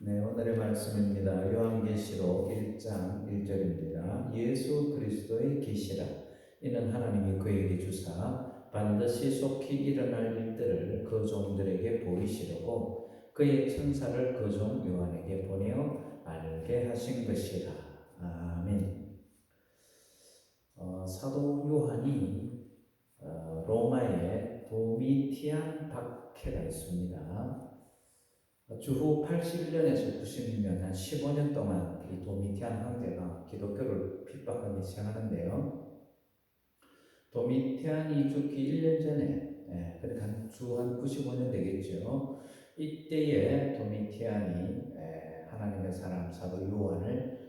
네, 오늘의 말씀입니다. 요한계시록 1장 1절입니다. 예수 그리스도의 계시라. 이는 하나님이 그에게 주사 반드시 속히 일어날 일들을 그 종들에게 보이시려고 그의 천사를 그 종 요한에게 보내어 알게 하신 것이라. 아멘. 사도 요한이 로마의 도미티안 박해가 있습니다. 주후 81년에서 96년 한 15년 동안 이 도미티안 황제가 기독교를 핍박하기 시작하는데요. 도미티안이 죽기 1년 전에, 그러니까 한 95년 되겠죠. 이때에 도미티안이 하나님의 사람 사도 요한을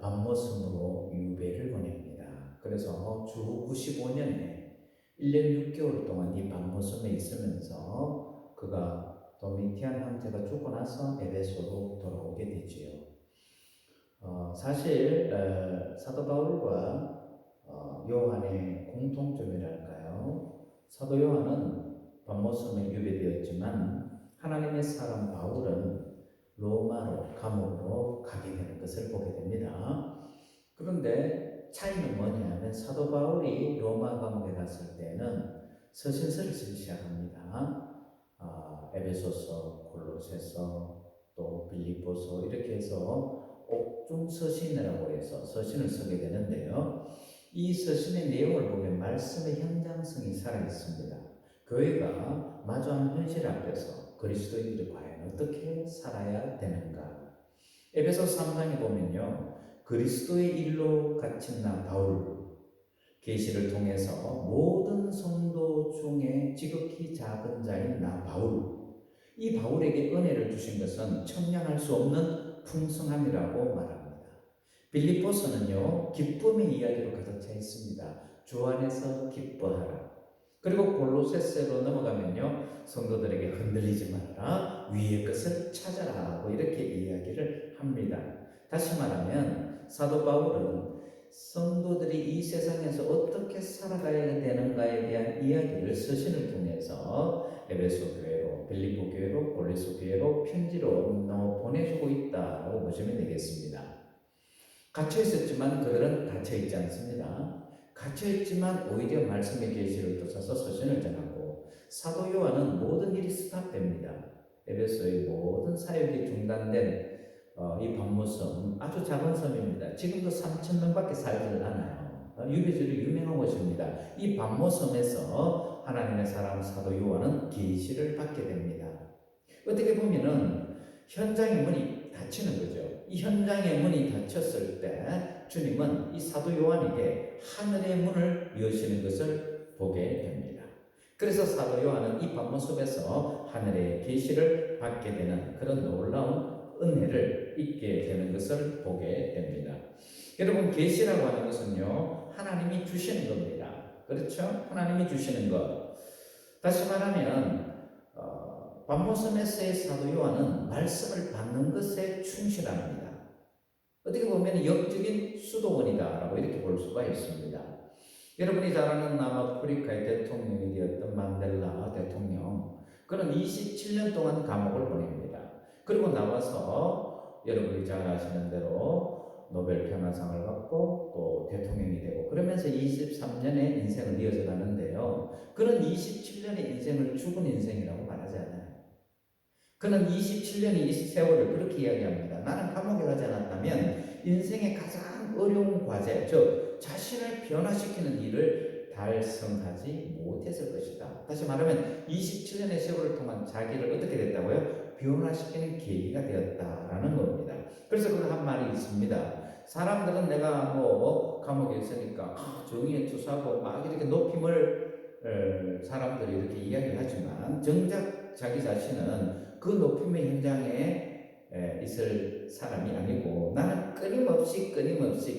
밤모섬으로 유배를 보냅니다. 그래서 주후 95년에 1년 6개월 동안 이 밤모섬에 있으면서 그가 도미티안 황제가 죽고 나서 에베소로 돌아오게 되지요. 사실 사도 바울과 요한의 공통점이랄까요? 사도 요한은 밤모섬에 유배되었지만 하나님의 사람 바울은 로마로 감옥으로 가게 되는 것을 보게 됩니다. 그런데 차이는 뭐냐면 사도 바울이 로마 감옥에 갔을 때는 서신서를 쓰기 시작합니다. 에베소서, 골로새서, 또 빌립보서 이렇게 해서 옥중 서신이라고 해서 서신을 쓰게 되는데요. 이 서신의 내용을 보면 말씀의 현장성이 살아 있습니다. 교회가 마주하는 현실 앞에서 그리스도인들이 과연 어떻게 살아야 되는가? 에베소 3장에 보면요. 그리스도의 일로 갇힌 나 바울 계시를 통해서 모든 성도 중에 지극히 작은 자인 나 바울, 이 바울에게 은혜를 주신 것은 청량할 수 없는 풍성함이라고 말합니다. 빌립보서는요, 기쁨의 이야기로 가득 차 있습니다. 주 안에서 기뻐하라. 그리고 골로새서로 넘어가면요, 성도들에게 흔들리지 말아라, 위의 것을 찾아라, 이렇게 이야기를 합니다. 다시 말하면 사도 바울은 성도들이 이 세상에서 어떻게 살아가야 되는가에 대한 이야기를 서신을 통해서 에베소 교회로, 빌립보 교회로, 골로새 교회로 편지로 보내주고 있다고 보시면 되겠습니다. 갇혀 있었지만 그들은 닫혀 있지 않습니다. 갇혀 있지만 오히려 말씀의 계시를 쫓아서 서신을 전하고 사도 요한은 모든 일이 스탑됩니다. 에베소의 모든 사역이 중단된 이 밤모섬 아주 작은 섬입니다. 지금도 3,000명밖에 살지 않아요. 유배지로 유명한 곳입니다. 이 밤모섬에서 하나님의 사람 사도 요한은 계시를 받게 됩니다. 어떻게 보면은 현장의 문이 닫히는 거죠. 이 현장의 문이 닫혔을 때 주님은 이 사도 요한에게 하늘의 문을 여시는 것을 보게 됩니다. 그래서 사도 요한은 이 밤모습에서 하늘의 계시를 받게 되는 그런 놀라운 은혜를 잊게 되는 것을 보게 됩니다. 여러분, 계시라고 하는 것은요, 하나님이 주시는 겁니다. 그렇죠? 하나님이 주시는 것. 다시 말하면 밤모섬에서의 사도 요한은 말씀을 받는 것에 충실합니다. 어떻게 보면 영적인 수도원이다라고 이렇게 볼 수가 있습니다. 여러분이 잘 아는 남아프리카의 대통령이 되었던 만델라 대통령, 그는 27년 동안 감옥을 보냅니다. 그리고 나와서 여러분이 잘 아시는 대로 노벨 평화상을 받고 또 대통령이 되고 그러면서 23년의 인생을 이어져 가는데요. 그는 27년의 인생을 죽은 인생이라고 말하지 않아요. 그는 27년의 이 세월을 그렇게 이야기합니다. 나는 감옥에 가지 않았다면 인생의 가장 어려운 과제, 즉 자신을 변화시키는 일을 달성하지 못했을 것이다. 다시 말하면 27년의 세월을 통한 자기를 어떻게 됐다고요? 변화시키는 계기가 되었다라는 겁니다. 그래서 그 한 말이 있습니다. 사람들은 내가 감옥에 있으니까 정의에 투사하고 막 이렇게 높임을 사람들이 이렇게 이야기를 하지만 정작 자기 자신은 그 높임의 현장에 있을 사람이 아니고 나는 끊임없이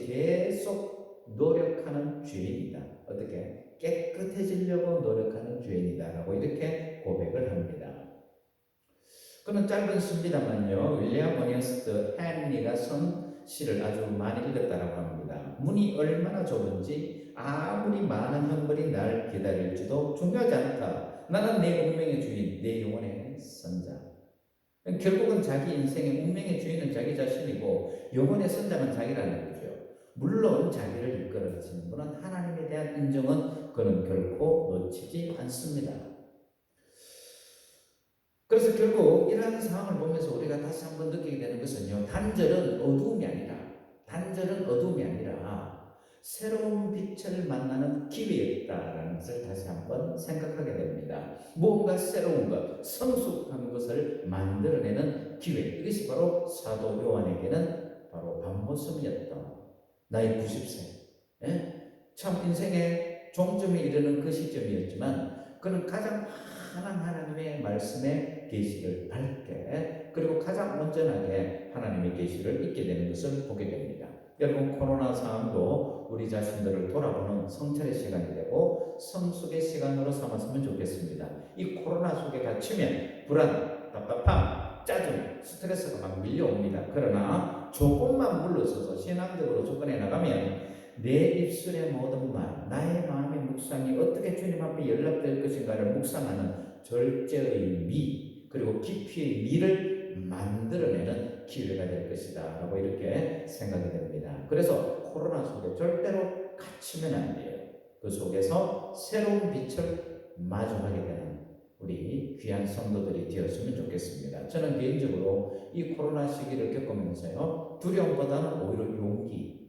계속 노력하는 죄인이다. 어떻게? 깨끗해지려고 노력하는 죄인이다라고 이렇게 고백을 합니다. 그는 짧은 시입니다만요, 윌리엄 어니스트 헨리가 쓴 시를 아주 많이 읽었다라고 합니다. 문이 얼마나 좁은지 아무리 많은 형벌이 날 기다릴지도 중요하지 않다. 나는 내 운명의 주인, 내 영혼의 선자. 결국은 자기 인생의 운명의 주인은 자기 자신이고 영혼의 선장은 자기라는 거죠. 물론 자기를 이끌어주시는 분은 하나님에 대한 인정은 그는 결코 놓치지 않습니다. 그래서 결국 이러한 상황을 보면서 우리가 다시 한번 느끼게 되는 것은요, 단절은 어두움이 아니라 새로운 빛을 만나는 기회였다라는 것을 다시 한번 생각하게 됩니다. 무언가 새로운 것, 성숙한 것을 만들어내는 기회, 이것이 바로 사도 요한에게는 바로 밤모섬이었던 나이 90세, 참 인생의 종점에 이르는 그 시점이었지만 그는 가장 환한 하나님의 말씀의 계시를 밝게, 그리고 가장 온전하게 하나님의 계시를 잊게 되는 것을 보게 됩니다. 여러분, 코로나 상황도 우리 자신들을 돌아보는 성찰의 시간이 되고 성숙의 시간으로 삼았으면 좋겠습니다. 이 코로나 속에 갇히면 불안, 답답함, 짜증, 스트레스가 막 밀려옵니다. 그러나 조금만 물러서서 신앙적으로 접근해 나가면 내 입술의 모든 말, 나의 마음의 묵상이 어떻게 주님 앞에 연락될 것인가를 묵상하는 절제의 미, 그리고 깊이의 미를 만들어내는 기회가 될 것이다 라고 이렇게 생각이 됩니다. 그래서 코로나 속에 절대로 갇히면 안 돼요. 그 속에서 새로운 빛을 마주하게 되는 우리 귀한 성도들이 되었으면 좋겠습니다. 저는 개인적으로 이 코로나 시기를 겪으면서요, 두려움보다는 오히려 용기,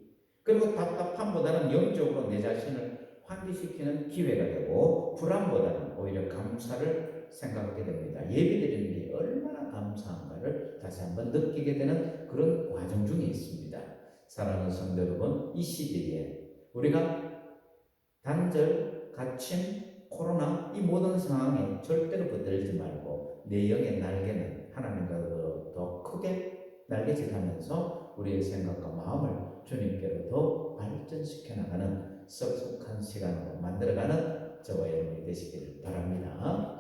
그리고 답답함보다는 영적으로 내 자신을 환기시키는 기회가 되고, 불안보다는 오히려 감사를 생각하게 됩니다. 예배드리는 게 얼마나 감사한가를 다시 한번 느끼게 되는 그런 과정 중에 있습니다. 사랑하는 성도 여러분, 이 시기에 우리가 단절, 갇힘, 코로나 이 모든 상황에 절대로 붙들지 말고 내 영의 날개는 하나님과 더 크게 날개짓하면서 우리의 생각과 마음을 주님께로 더 발전시켜 나가는 썩속한 시간으로 만들어가는 저와 여러분이 되시길 바랍니다.